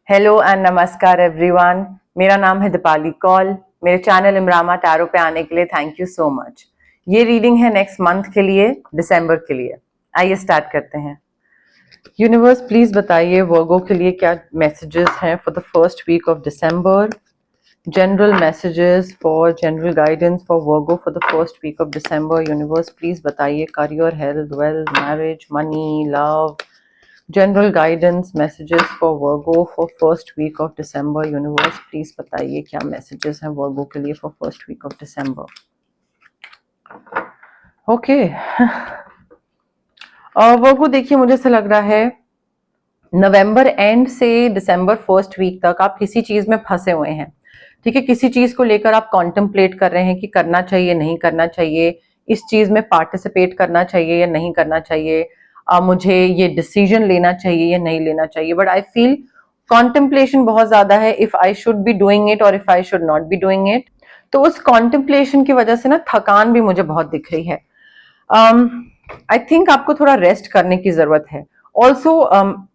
Hello and नमस्कार everyone. मेरा नाम है दीपाली कौल। मेरे चैनल इमरामा टैरो पे आने के लिए थैंक यू सो मच। ये रीडिंग है नेक्स्ट मंथ के लिए, दिसंबर के लिए। आइए स्टार्ट करते हैं। यूनिवर्स प्लीज बताइए वर्गो के लिए क्या मैसेजेस हैं for the first week of December. General messages for general guidance for Virgo for the first week of December. Universe please बताइए career, health, wealth, marriage, money, love. General guidance messages for Virgo for first week of December. Universe please बताइए क्या messages हैं Virgo के लिए for first week of December. Okay Virgo देखिए, मुझे ऐसा लग रहा है नवंबर एंड से दिसंबर फर्स्ट वीक तक आप किसी चीज में फंसे हुए हैं। ठीक है, किसी चीज को लेकर आप कॉन्टेम्पलेट कर रहे हैं कि करना चाहिए नहीं करना चाहिए, इस चीज में पार्टिसिपेट करना चाहिए या नहीं करना चाहिए, मुझे ये डिसीजन लेना चाहिए या नहीं लेना चाहिए। बट आई फील कॉन्टेम्पलेशन बहुत ज्यादा है, if I should be doing it और if I should not be doing it. तो उस कॉन्टेम्पलेशन की वजह से ना थकान भी मुझे बहुत दिख रही है। आई थिंक आपको थोड़ा रेस्ट करने की जरूरत है। ऑल्सो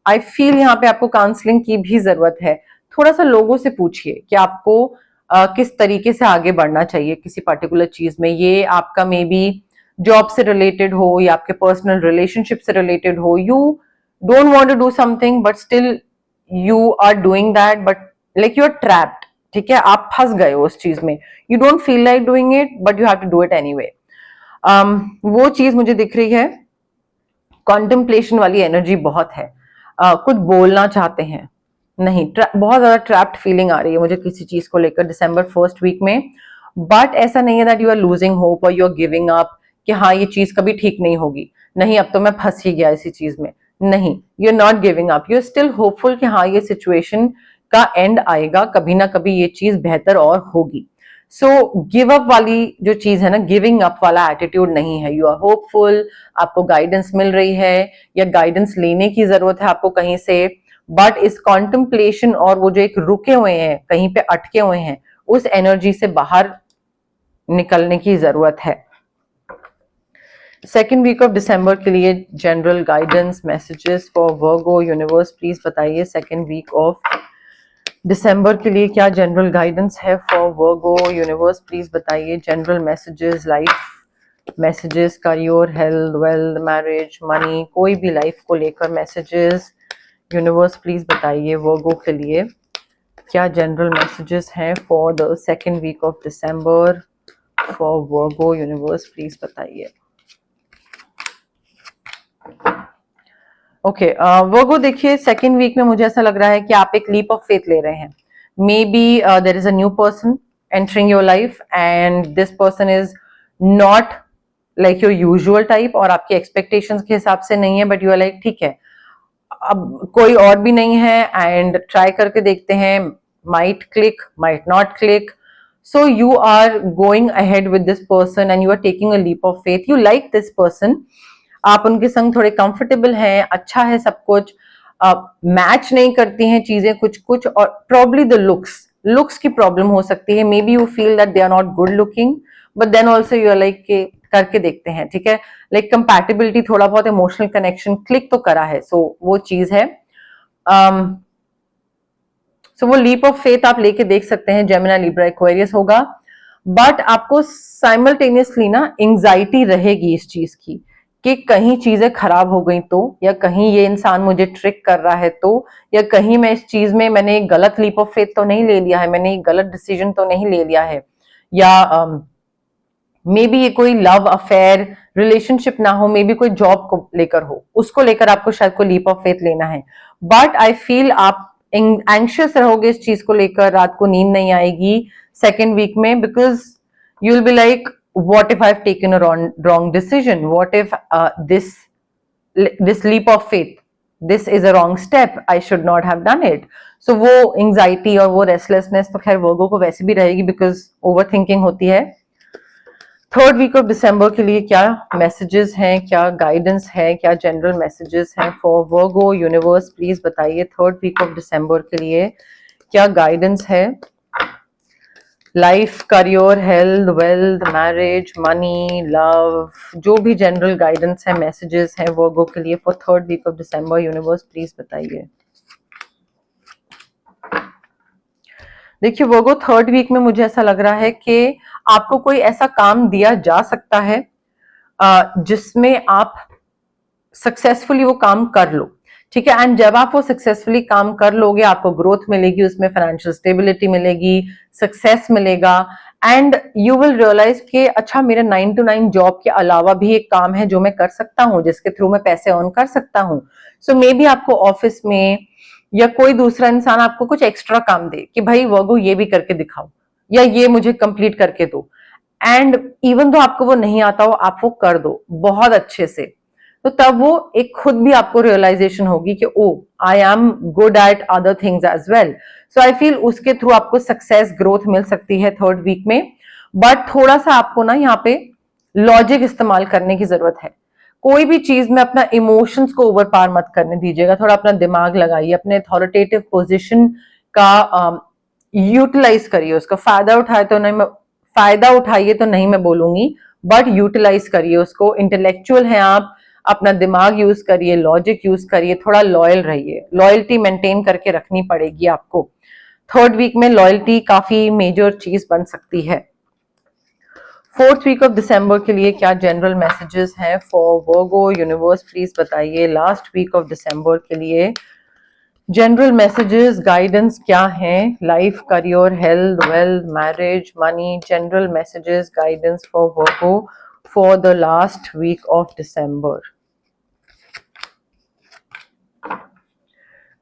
आई फील यहाँ पे आपको काउंसलिंग की भी जरूरत है। थोड़ा सा लोगों से पूछिए कि आपको किस तरीके से आगे बढ़ना चाहिए किसी पर्टिकुलर चीज में। ये आपका मे बी जॉब से रिलेटेड हो या आपके पर्सनल रिलेशनशिप से रिलेटेड हो। You don't want to do something but still you are doing that, but like you are trapped. ठीक है, आप फंस गए हो उस चीज में। You don't feel like doing it but you have to do it anyway. वो चीज मुझे दिख रही है। कॉन्टेम्पलेशन वाली एनर्जी बहुत है। कुछ बोलना चाहते हैं, नहीं, बहुत ज्यादा ट्रैप्ड फीलिंग आ रही है मुझे किसी चीज को लेकर दिसंबर फर्स्ट वीक में। बट ऐसा नहीं है that you are losing hope और यू आर गिविंग अप कि हाँ ये चीज कभी ठीक नहीं होगी, नहीं अब तो मैं फंस ही गया इसी चीज में। नहीं, you are not giving up, you are still hopeful कि हाँ ये सिचुएशन का एंड आएगा, कभी ना कभी ये चीज बेहतर और होगी। सो गिव अप वाली जो चीज है ना, गिविंग अप वाला एटीट्यूड नहीं है। यू आर होपफुल, आपको गाइडेंस मिल रही है या गाइडेंस लेने की जरूरत है आपको कहीं से। बट इस कॉन्टेम्पलेशन और वो जो एक रुके हुए हैं, कहीं पे अटके हुए हैं, उस एनर्जी से बाहर निकलने की जरूरत है। सेकेंड वीक ऑफ दिसंबर के लिए general guidance messages for Virgo. Universe please बताइए सेकेंड वीक ऑफ दिसंबर के लिए क्या जनरल गाइडेंस है फॉर वर्गो। यूनिवर्स प्लीज बताइए general messages, life messages, career, health, wealth, marriage, money, कोई भी लाइफ को लेकर मैसेजेस। यूनिवर्स प्लीज बताइए वर्गो के लिए क्या जनरल मैसेजेस हैं for the second week of December for Virgo. Universe please बताइए। ओके वर्गो देखिए, सेकेंड वीक में मुझे ऐसा लग रहा है कि आप एक लीप ऑफ फेथ ले रहे हैं। May be there is a new person entering your life and this person is not like your usual type और आपकी एक्सपेक्टेशंस के हिसाब से नहीं है। बट यू आर लाइक ठीक है, अब कोई और भी नहीं है एंड ट्राई करके देखते हैं, might click might not click. So you are going ahead with this person and you are taking a leap of faith. You like this person, आप उनके संग थोड़े कंफर्टेबल हैं, अच्छा है सब कुछ। मैच नहीं करती हैं चीजें कुछ कुछ, और प्रॉब्ली द लुक्स की प्रॉब्लम हो सकती है। Maybe you feel that they are not good looking but then also you are like के करके देखते हैं। ठीक है, लाइक कंपैटिबिलिटी, थोड़ा बहुत इमोशनल कनेक्शन क्लिक तो करा है। सो वो चीज है। सो वो लीप ऑफ फेथ आप लेके देख सकते हैं। जेमिनी, लिब्रा, एक्वेरियस होगा। बट आपको साइमल्टेनियसली ना एंजाइटी रहेगी इस चीज की कि कहीं चीजें खराब हो गई तो, या कहीं ये इंसान मुझे ट्रिक कर रहा है तो, या कहीं मैं इस चीज में मैंने एक गलत लीप ऑफ फेथ तो नहीं ले लिया है, मैंने एक गलत डिसीजन तो नहीं ले लिया है। या मे बी ये कोई लव अफेयर रिलेशनशिप ना हो, मे बी कोई जॉब को लेकर हो, उसको लेकर आपको शायद कोई लीप ऑफ फेथ लेना है। बट आई फील आप एंग्शियस रहोगे इस चीज को लेकर, रात को नींद नहीं आएगी सेकेंड वीक में, because you will be like what if I've taken a wrong decision? What if this leap of faith, this is a wrong step, I should not have done it. So वो anxiety और वो restlessness तो खैर वर्गो को वैसे भी रहेगी because overthinking होती है। थर्ड वीक ऑफ दिसंबर के लिए क्या मैसेजेस हैं, क्या गाइडेंस है, क्या जनरल मैसेजेस हैं फॉर वर्गो। यूनिवर्स प्लीज बताइए थर्ड वीक ऑफ दिसंबर के लिए क्या गाइडेंस है। Life, career, health, wealth, marriage, money, love, जो भी जनरल गाइडेंस है, मैसेजेस हैं वर्गो के लिए for third week of December. Universe please बताइए। देखिए वर्गो, थर्ड वीक में मुझे ऐसा लग रहा है कि आपको कोई ऐसा काम दिया जा सकता है जिसमें आप सक्सेसफुली वो काम कर लो, ठीक है। एंड जब आप वो सक्सेसफुली काम कर लोगे, आपको ग्रोथ मिलेगी, उसमें फाइनेंशियल स्टेबिलिटी मिलेगी, सक्सेस मिलेगा, एंड यू विल रियलाइज कि अच्छा, मेरे 9 to 9 जॉब के अलावा भी एक काम है जो मैं कर सकता हूँ, जिसके थ्रू मैं पैसे अर्न कर सकता हूँ। सो मे बी आपको ऑफिस में या कोई दूसरा इंसान आपको कुछ एक्स्ट्रा काम दे कि भाई वर्गो ये भी करके दिखाओ, या ये मुझे कंप्लीट करके दो, एंड इवन तो आपको वो नहीं आता हो, आप वो कर दो बहुत अच्छे से। तो तब वो एक खुद भी आपको रियलाइजेशन होगी कि oh, I am good at other things as well. So I feel उसके थ्रू आपको सक्सेस ग्रोथ मिल सकती है थर्ड वीक में। बट थोड़ा सा आपको ना यहाँ पे लॉजिक इस्तेमाल करने की जरूरत है। कोई भी चीज में अपना इमोशंस को ओवर पार मत करने दीजिएगा, थोड़ा अपना दिमाग लगाइए, अपने अथॉरिटेटिव पोजिशन का यूटिलाइज करिए, उसका फायदा उठाए तो नहीं, फायदा उठाइए तो नहीं मैं बोलूंगी, बट यूटिलाइज करिए उसको। इंटेलेक्चुअल हैं आप, अपना दिमाग यूज करिए, लॉजिक यूज करिए, थोड़ा लॉयल रहिए, लॉयल्टी मेंटेन करके रखनी पड़ेगी आपको। थर्ड वीक में लॉयल्टी काफी मेजर चीज बन सकती है। फोर्थ वीक ऑफ दिसंबर के लिए क्या जनरल मैसेजेस हैं फॉर वर्गो? यूनिवर्स प्लीज बताइए लास्ट वीक ऑफ दिसंबर के लिए जनरल मैसेजेस, गाइडेंस क्या है? Life, career, health, wealth, marriage, money, general messages, guidance for Virgo for the last week of December.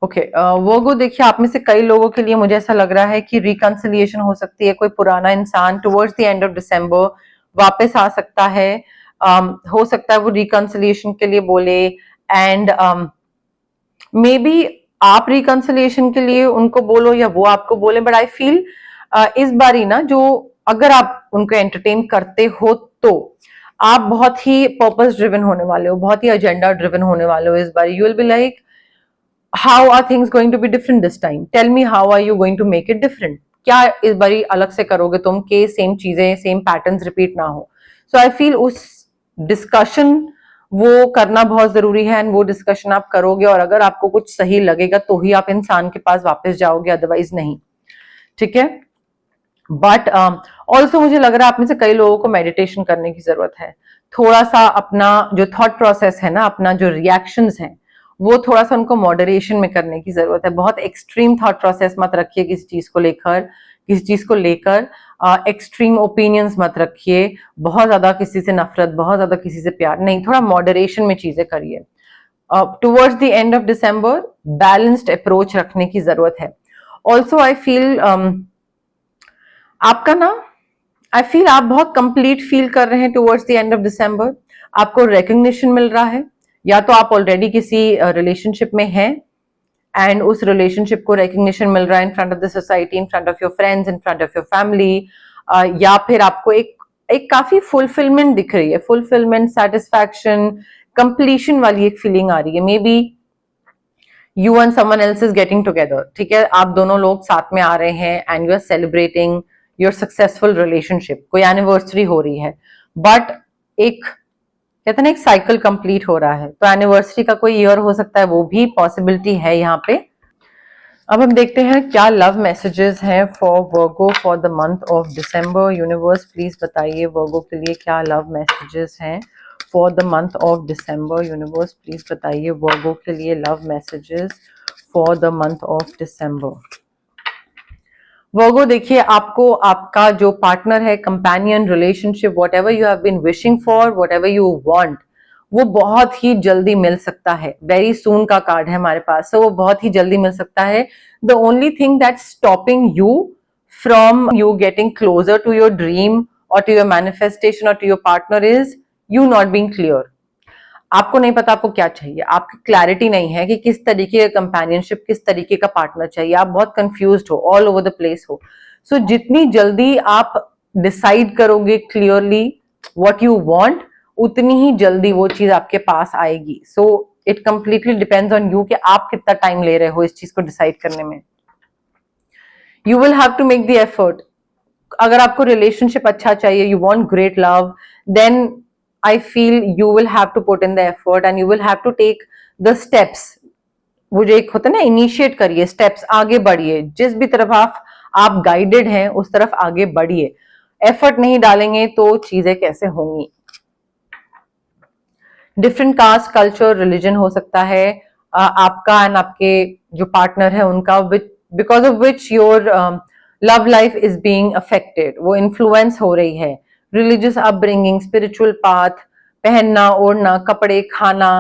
Okay Virgo, देखिए आप में से कई लोगों के लिए मुझे ऐसा लग रहा है कि रिकंसिलिएशन हो सकती है। कोई पुराना इंसान towards the end of December वापस आ सकता है। हो सकता है वो रिकंसिलिएशन के लिए बोले, एंड मे बी आप रिकंसिलिएशन के लिए उनको बोलो या वो आपको बोले। बट आई फील इस बारी ना, जो अगर आप उनको एंटरटेन करते हो तो आप बहुत ही पर्पस ड्रिवन होने वाले हो, बहुत ही एजेंडा ड्रिवन होने वाले हो इस बारी। You will be like, how are things going to be different this time? Tell me, how are you going to make it different? क्या इस बारी अलग से करोगे तुम कि सेम चीजें, सेम पैटर्न्स रिपीट ना हो? सो आई फील उस डिस्कशन वो करना बहुत जरूरी है, एंड वो डिस्कशन आप करोगे, और अगर आपको कुछ सही लगेगा तो ही आप इंसान के पास वापस जाओगे, अदरवाइज नहीं, ठीक है। बट ऑल्सो मुझे लग रहा है आप में से कई लोगों को मेडिटेशन करने की जरूरत है। थोड़ा सा अपना जो थॉट प्रोसेस है ना, अपना जो रिएक्शंस हैं, वो थोड़ा सा उनको मॉडरेशन में करने की जरूरत है। बहुत एक्सट्रीम थॉट प्रोसेस मत रखिए किसी चीज को लेकर, किसी चीज को लेकर एक्सट्रीम ओपिनियंस मत रखिए, बहुत ज्यादा किसी से नफरत, बहुत ज्यादा किसी से प्यार नहीं, थोड़ा मॉडरेशन में चीजें करिए। Towards the end of December balanced approach रखने की जरूरत है। ऑल्सो आई फील आपका ना, आई फील आप बहुत कंप्लीट फील कर रहे हैं towards the end of December. आपको रिकग्निशन मिल रहा है, या तो आप ऑलरेडी किसी रिलेशनशिप में हैं एंड उस रिलेशनशिप को रिकग्निशन मिल रहा है in front of the society, in front of your friends, in front of your family, या फिर आपको एक काफी फुलफिलमेंट दिख रही है, फुलफिलमेंट, सेटिस्फैक्शन, कंप्लीशन वाली एक फीलिंग आ रही है। Maybe you and someone else is getting together, ठीक है, आप दोनों लोग साथ में आ रहे हैं and you are celebrating your successful relationship, कोई एनिवर्सरी हो रही है। बट एक कहते हैं ना, एक साइकिल कंप्लीट हो रहा है, तो एनिवर्सरी का कोई ईयर हो सकता है, वो भी पॉसिबिलिटी है यहाँ पे। अब हम देखते हैं क्या लव मैसेजेस हैं for Virgo for the month of December. Universe please बताइए वर्गो के लिए क्या लव मैसेजेस हैं for the month of December. Universe please बताइए वर्गो के लिए love messages for the month of December. Virgo, देखिए आपको आपका जो पार्टनर है, companion, relationship, whatever you have been wishing for, whatever you want, वो बहुत ही जल्दी मिल सकता है। वेरी सून का कार्ड है हमारे पास, तो वो बहुत ही जल्दी मिल सकता है। The only thing that stopping you from you getting closer to your dream और टू योर मैनिफेस्टेशन और to your partner is you not being clear. आपको नहीं पता आपको क्या चाहिए, आपकी क्लैरिटी नहीं है कि किस तरीके का कंपेनियनशिप, किस तरीके का पार्टनर चाहिए, आप बहुत कंफ्यूज्ड हो, ऑल ओवर द प्लेस हो। सो जितनी जल्दी आप डिसाइड करोगे क्लियरली व्हाट यू वांट, उतनी ही जल्दी वो चीज आपके पास आएगी। So it completely depends on you कि आप कितना टाइम ले रहे हो इस चीज को डिसाइड करने में। You will have to make the effort. अगर आपको रिलेशनशिप अच्छा चाहिए, you want great love, then I feel you will have to put in the effort and you will have to take the steps। वो जो एक होता है ना, इनिशिएट करिए, स्टेप्स आगे बढ़िए, जिस भी तरफ आप आप गाइडेड हैं उस तरफ आगे बढ़िए, एफर्ट नहीं डालेंगे तो चीजें कैसे होंगी। डिफरेंट कास्ट, कल्चर, रिलीजन हो सकता है आपका एंड आपके जो पार्टनर है उनका, because of which your love life is being affected, वो इन्फ्लुएंस हो रही है। रिलीजियस अपब्रिंगिंग, स्पिरिचुअल पाथ, पहनना ओढ़ना, कपड़े, खाना,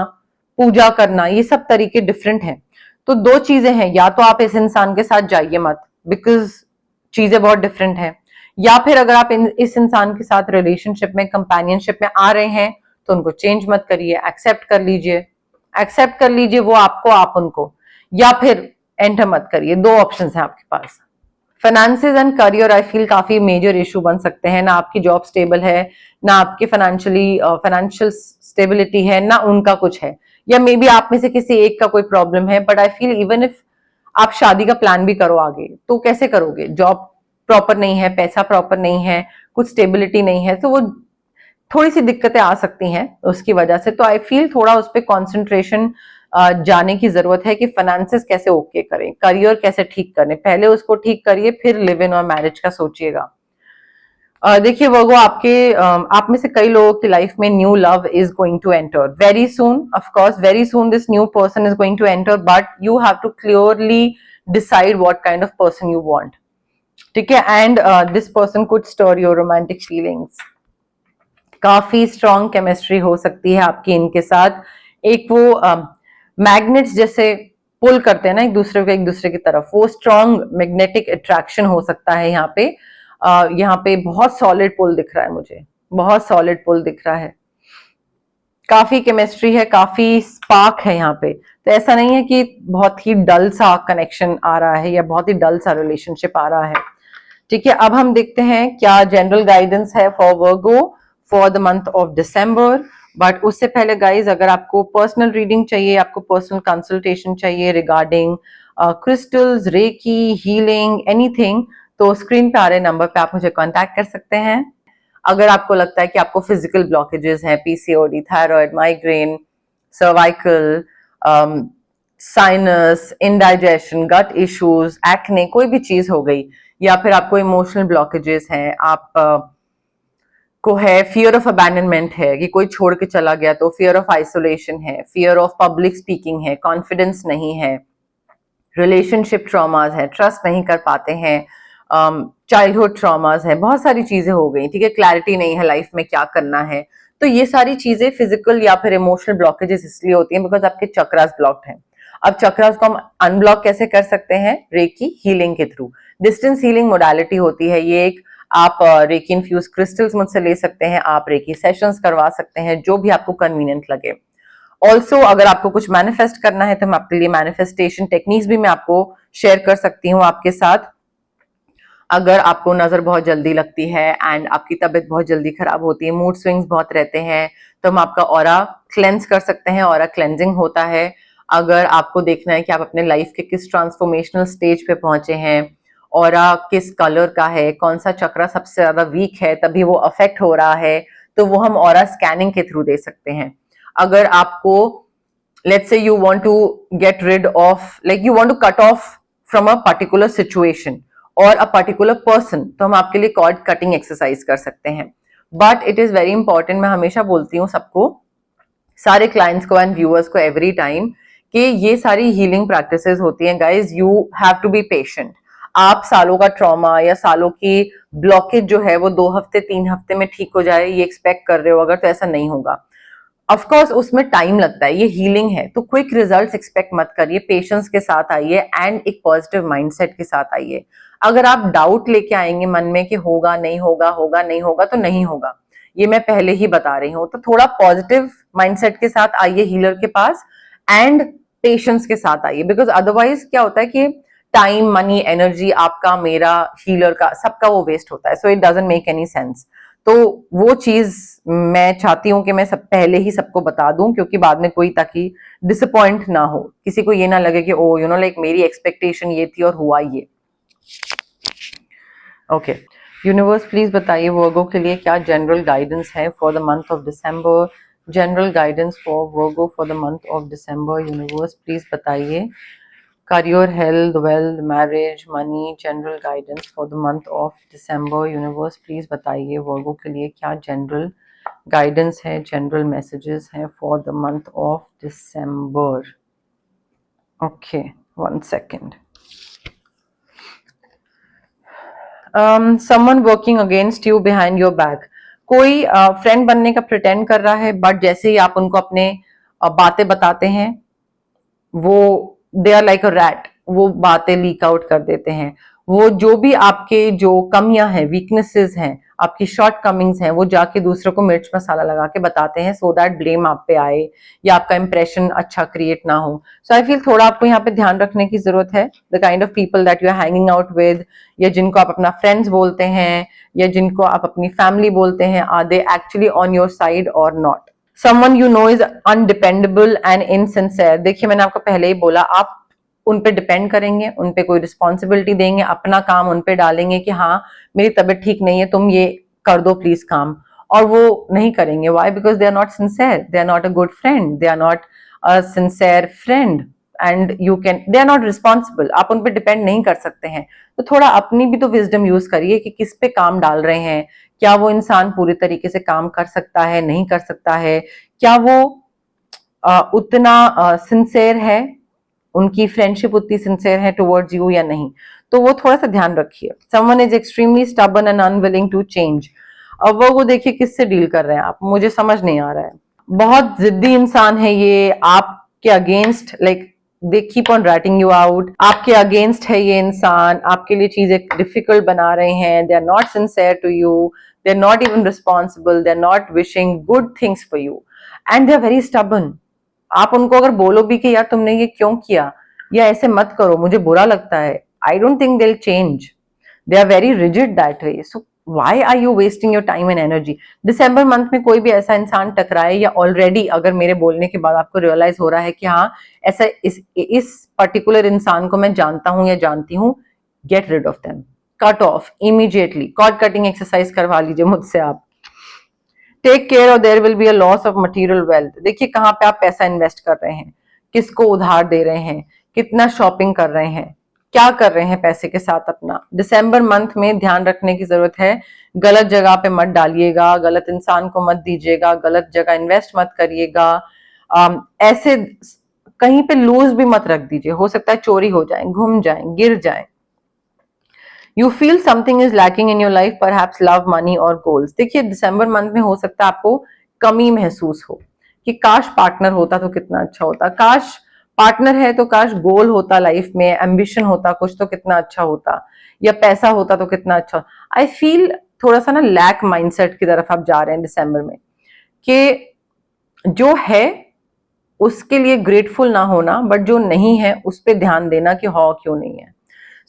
पूजा करना, ये सब तरीके डिफरेंट हैं। तो दो चीजें हैं, या तो आप इस इंसान के साथ जाइए मत बिकॉज चीजें बहुत डिफरेंट हैं, या फिर अगर आप इस इंसान के साथ रिलेशनशिप में, कंपेनियनशिप में आ रहे हैं तो उनको चेंज मत करिए, एक्सेप्ट कर लीजिए, एक्सेप्ट कर लीजिए वो आपको, आप उनको, या फिर एंटर मत करिए। दो ऑप्शंस हैं आपके पास। Finances and career I feel काफी मेजर इशू बन सकते हैं, ना आपकी जॉब स्टेबल है, ना आपके फाइनेंशियल स्टेबिलिटी है, ना उनका कुछ है, या मे बी आप में से किसी एक का कोई प्रॉब्लम है। But I feel even if आप शादी का प्लान भी करो आगे तो कैसे करोगे, जॉब प्रॉपर नहीं है, पैसा प्रॉपर नहीं है, कुछ स्टेबिलिटी नहीं है, तो वो थोड़ी सी दिक्कतें आ सकती हैं उसकी वजह से। तो आई फील थोड़ा उस पर कॉन्सेंट्रेशन जाने की जरूरत है कि फाइनेंसेस कैसे ओके करें, करियर कैसे ठीक करें, पहले उसको ठीक करिए फिर लिव इन और मैरिज का सोचिएगा। देखिए वर्गो, आप में से कई लोगों की लाइफ में new love is going to enter very soon, of course very soon this new person is going to enter, but you have to clearly decide what kind of person you want, ठीक है। And this person could stir your romantic feelings, काफी strong chemistry हो सकती है आपकी इनके साथ। एक वो मैग्नेट्स जैसे पुल करते हैं ना एक दूसरे को एक दूसरे की तरफ, वो स्ट्रॉन्ग मैग्नेटिक अट्रैक्शन हो सकता है यहाँ पे। यहाँ पे बहुत सॉलिड पुल दिख रहा है मुझे, बहुत सॉलिड पुल दिख रहा है, काफी केमिस्ट्री है, काफी स्पार्क है यहाँ पे। तो ऐसा नहीं है कि बहुत ही डल सा कनेक्शन आ रहा है या बहुत ही डल सा रिलेशनशिप आ रहा है, ठीक है। अब हम देखते हैं क्या जनरल गाइडेंस है for Virgo for the month of December. But उससे पहले गाइज, अगर आपको पर्सनल रीडिंग चाहिए, आपको पर्सनल कंसल्टेशन चाहिए regarding crystals, reiki, healing, anything, तो स्क्रीन पे आ रहे नंबर पे आप मुझे कांटेक्ट कर सकते हैं। अगर आपको लगता है कि आपको फिजिकल ब्लॉकेजेस हैं, PCOD, thyroid, migraine, cervical, sinus, indigestion, gut issues, acne, कोई भी चीज हो गई, या फिर आपको इमोशनल ब्लॉकेजेस हैं, आप को है फियर ऑफ अबैंडनमेंट है कि कोई छोड़ के चला गया, तो फियर ऑफ आइसोलेशन है, फियर ऑफ पब्लिक स्पीकिंग है, कॉन्फिडेंस नहीं है, रिलेशनशिप ट्रॉमास है, ट्रस्ट नहीं कर पाते हैं, चाइल्डहुड ट्रॉमास है, बहुत सारी चीजें हो गई, ठीक है। क्लैरिटी नहीं है लाइफ में क्या करना है, तो ये सारी चीजें फिजिकल या फिर इमोशनल ब्लॉकेजेस इसलिए होती हैं बिकॉज आपके चक्रास ब्लॉक्ड हैं। अब चक्रास को हम अनब्लॉक कैसे कर सकते हैं, रेकी हीलिंग के थ्रू। डिस्टेंस हीलिंग मोडालिटी होती है ये एक, आप रेकी इन्फ्यूज क्रिस्टल्स मुझसे ले सकते हैं, आप रेकी सेशंस करवा सकते हैं, जो भी आपको कन्वीनियंट लगे। ऑल्सो अगर आपको कुछ मैनिफेस्ट करना है तो मैं आपके लिए मैनिफेस्टेशन टेक्निक्स भी मैं आपको शेयर कर सकती हूँ आपके साथ। अगर आपको नजर बहुत जल्दी लगती है एंड आपकी तबीयत बहुत जल्दी खराब होती है, मूड स्विंग्स बहुत रहते हैं, तो हम आपका ऑरा क्लेंस कर सकते हैं, ऑरा क्लेंजिंग होता है। अगर आपको देखना है कि आप अपने लाइफ के किस ट्रांसफॉर्मेशनल स्टेज पे पहुंचे हैं, ऑरा किस कलर का है, कौन सा चक्र सबसे ज्यादा वीक है तभी वो अफेक्ट हो रहा है, तो वो हम ऑरा स्कैनिंग के थ्रू दे सकते हैं। अगर आपको let's say you want to get rid of, like you want to cut off from a particular situation or a particular person, तो हम आपके लिए कॉर्ड कटिंग एक्सरसाइज कर सकते हैं। But it is very important, मैं हमेशा बोलती हूँ सबको, सारे क्लाइंट्स को एंड व्यूअर्स को एवरी टाइम, कि ये सारी हीलिंग प्रैक्टिसेस होती हैं guys, you have to be patient. आप सालों का ट्रॉमा या सालों की ब्लॉकेज जो है वो 2 हफ्ते 3 हफ्ते में ठीक हो जाए ये एक्सपेक्ट कर रहे हो अगर, तो ऐसा नहीं होगा। ऑफ कोर्स उसमें टाइम लगता है, ये हीलिंग है, तो क्विक रिजल्ट्स एक्सपेक्ट मत करिए, पेशेंस के साथ आइए एंड एक पॉजिटिव माइंडसेट के साथ आइए। अगर आप डाउट लेके आएंगे मन में कि होगा नहीं होगा, होगा नहीं होगा, तो नहीं होगा, ये मैं पहले ही बता रही हूँ। तो थोड़ा पॉजिटिव माइंडसेट के साथ आइए हीलर के पास एंड पेशेंस के साथ आइए, बिकॉज अदरवाइज क्या होता है कि टाइम, मनी, एनर्जी आपका, मेरा, हीलर का, सबका वो वेस्ट होता है। So it doesn't make any sense. तो वो चीज मैं चाहती हूँ कि मैं सब पहले ही सबको बता दूं, क्योंकि बाद में कोई ताकि डिसअपॉइंट ना हो, किसी को ये ना लगे कि ओ यू नो लाइक मेरी एक्सपेक्टेशन ये थी और हुआ ये। ओके यूनिवर्स प्लीज बताइए वर्गो के लिए क्या जनरल गाइडेंस है for the month of December. General guidance for Virgo for the month of December, universe please बताइए career, health, wealth, marriage, money, general guidance for the month of December. Universe please बताइए Virgo के लिए क्या general guidance है, general messages है for the month of December. Okay, 1 second. Someone working against you behind your back. कोई friend बनने का pretend कर रहा है, बट जैसे ही आप उनको अपने बातें बताते हैं वो they are like a rat, वो बातें लीक आउट कर देते हैं। वो जो भी आपके जो कमियां हैं, वीकनेसेस हैं, आपकी शॉर्ट कमिंग्स हैं, वो जाके दूसरों को मिर्च मसाला लगा के बताते हैं सो दैट ब्लेम आप पे आए या आपका इंप्रेशन अच्छा क्रिएट ना हो। सो आई फील थोड़ा आपको यहाँ पे ध्यान रखने की जरूरत है। The kind of people that you are hanging out with, या जिनको आप अपना फ्रेंड्स बोलते हैं या जिनको आप अपनी फैमिली बोलते हैं, are they actually on your side और not. Someone you know is undependable and insincere. देखिए मैंने आपको पहले ही बोला, आप उन पे डिपेंड करेंगे, उन पे कोई रिस्पॉन्सिबिलिटी देंगे, अपना काम उन पे डालेंगे कि हाँ मेरी तबीयत ठीक नहीं है, तुम ये कर दो प्लीज काम, और वो नहीं करेंगे। Why? Because they are not sincere, they are not a good friend, they are not a sincere friend and you can, they are not responsible. आप उन पे डिपेंड नहीं कर सकते हैं। तो थोड़ा अपनी भी तो विजडम यूज करिए कि किस पे काम डाल रहे हैं, क्या वो इंसान पूरी तरीके से काम कर सकता है, नहीं कर सकता है, क्या वो उतना सिंसेयर है, उनकी फ्रेंडशिप उतनी सिंसेयर है टुवर्ड्स यू या नहीं। तो वो थोड़ा सा ध्यान रखिए। Someone is extremely stubborn and unwilling to change. अब वो देखिए किससे डील कर रहे हैं आप, मुझे समझ नहीं आ रहा है। बहुत जिद्दी इंसान है ये, आपके against like they keep on writing you out, आपके अगेंस्ट है ये इंसान, आपके लिए चीजें डिफिकल्ट बना रहे हैं। They are not sincere to you, they are not even responsible, they are not wishing good things for you and they are very stubborn. आप उनको अगर बोलो भी कि यार तुमने ये क्यों किया या ऐसे मत करो, मुझे बुरा लगता है, I don't think they will change. They are very rigid that way. So why are you wasting your time and energy? दिसंबर मंथ में कोई भी ऐसा इंसान टकराए या ऑलरेडी अगर मेरे बोलने के बाद आपको रियलाइज हो रहा है कि हाँ ऐसा इस पर्टिकुलर इंसान को मैं जानता हूं या जानती हूं, get rid of them, cut off immediately. Cord cutting exercise करवा लीजिए मुझसे आप। टेक केयर और there will be a loss of material wealth. देखिए कहाँ पे आप पैसा इन्वेस्ट कर रहे हैं, किसको उधार दे रहे हैं, कितना शॉपिंग कर रहे हैं, क्या कर रहे हैं पैसे के साथ अपना। दिसंबर मंथ में ध्यान रखने की जरूरत है, गलत जगह पे मत डालिएगा, गलत इंसान को मत दीजिएगा, गलत जगह इन्वेस्ट मत करिएगा, ऐसे कहीं पे लूज भी मत रख दीजिए, हो सकता है चोरी हो जाए, घूम जाए, गिर जाए। You feel something is lacking in your life, perhaps love, money और गोल्स। देखिए दिसंबर मंथ में हो सकता है आपको कमी महसूस हो कि काश पार्टनर होता तो कितना अच्छा होता, काश पार्टनर है तो काश गोल होता लाइफ में, एम्बिशन होता कुछ तो कितना अच्छा होता, या पैसा होता तो कितना अच्छा। आई फील थोड़ा सा ना लैक माइंडसेट की तरफ आप जा रहे हैं दिसंबर में, कि जो है उसके लिए ग्रेटफुल ना होना, बट जो नहीं है उस पर ध्यान देना कि हाँ क्यों नहीं है।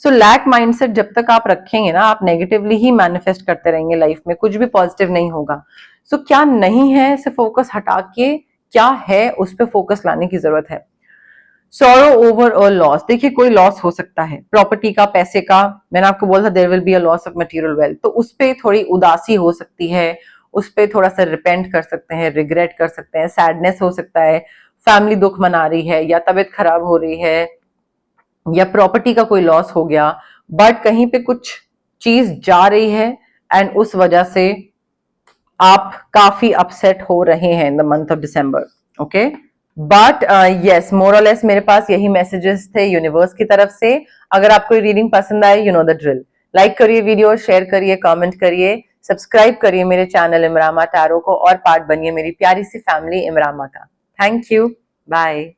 सो लैक माइंडसेट जब तक आप रखेंगे ना, आप नेगेटिवली ही मैनिफेस्ट करते रहेंगे लाइफ में, कुछ भी पॉजिटिव नहीं होगा। सो क्या नहीं है से फोकस हटा के क्या है उस पर फोकस लाने की जरूरत है। सॉरो ओवर अ लॉस, देखिए कोई लॉस हो सकता है प्रॉपर्टी का, पैसे का। मैंने आपको बोला था there will be a loss of material wealth, तो उस पर थोड़ी उदासी हो सकती है, उस पर थोड़ा सा रिपेंट कर सकते हैं, रिग्रेट कर सकते हैं, सैडनेस हो सकता है, फैमिली दुख मना रही है या तबीयत खराब हो रही है या प्रॉपर्टी का कोई लॉस हो गया, बट कहीं पे कुछ चीज जा रही है एंड उस वजह से आप काफी अपसेट हो रहे हैं in the month of December. Okay, but yes more और लेस मेरे पास यही मैसेजेस थे यूनिवर्स की तरफ से। अगर आपको ये रीडिंग पसंद आए, you know the drill, like करिए वीडियो, शेयर करिए, कमेंट करिए, सब्सक्राइब करिए मेरे चैनल इमरामा टैरो को और पार्ट बनिए मेरी प्यारी सी फैमिली इमरामा का। Thank you, bye.